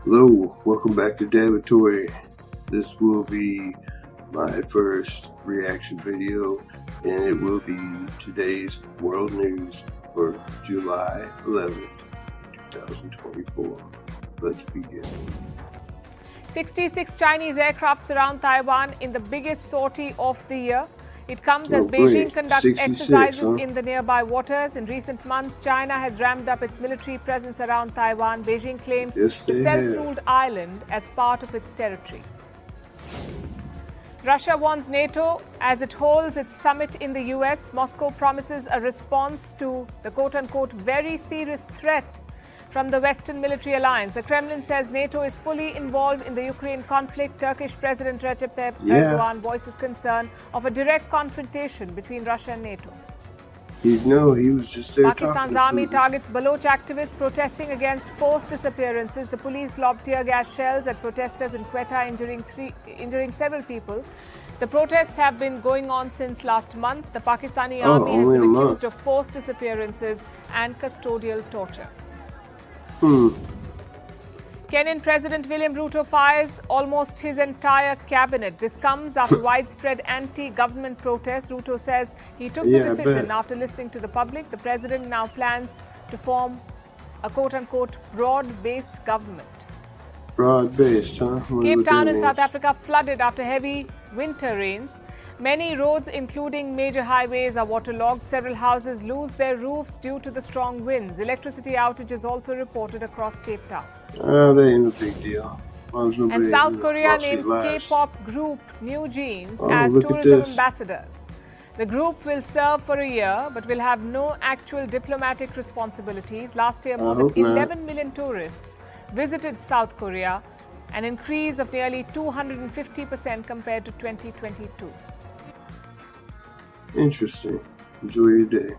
Hello, welcome back to Dabbatory. This will be my first reaction video, and it will be today's world news for July 11th, 2024. Let's begin. 66 Chinese aircraft surround Taiwan in the biggest sortie of the year. It comes as Beijing conducts exercises in the nearby waters. In recent months, China has ramped up its military presence around Taiwan. Beijing claims the self-ruled island as part of its territory. Russia warns NATO as it holds its summit in the US. Moscow promises a response to the quote-unquote very serious threat from the Western military alliance. The Kremlin says NATO is fully involved in the Ukraine conflict. Turkish President Recep Tayyip Erdogan voices concern of a direct confrontation between Russia and NATO. He was just there. Pakistan's army targets Baloch activists protesting against forced disappearances. The police lobbed tear gas shells at protesters in Quetta, injuring several people. The protests have been going on since last month. The Pakistani army has been accused of forced disappearances and custodial torture. Kenyan President William Ruto fires almost his entire cabinet. This comes after widespread anti-government protests. Ruto says he took the decision after listening to the public. The president now plans to form a quote-unquote broad-based government. Broad-based, huh? Cape Town in South Africa flooded after heavy winter rains. Many roads, including major highways, are waterlogged. Several houses lose their roofs due to the strong winds. Electricity outages also reported across Cape Town. That ain't a big deal. And South Korea names K-pop group New Jeans as tourism ambassadors. The group will serve for a year but will have no actual diplomatic responsibilities. Last year, more than 11 million tourists visited South Korea, an increase of nearly 250% compared to 2022. Interesting. Enjoy your day.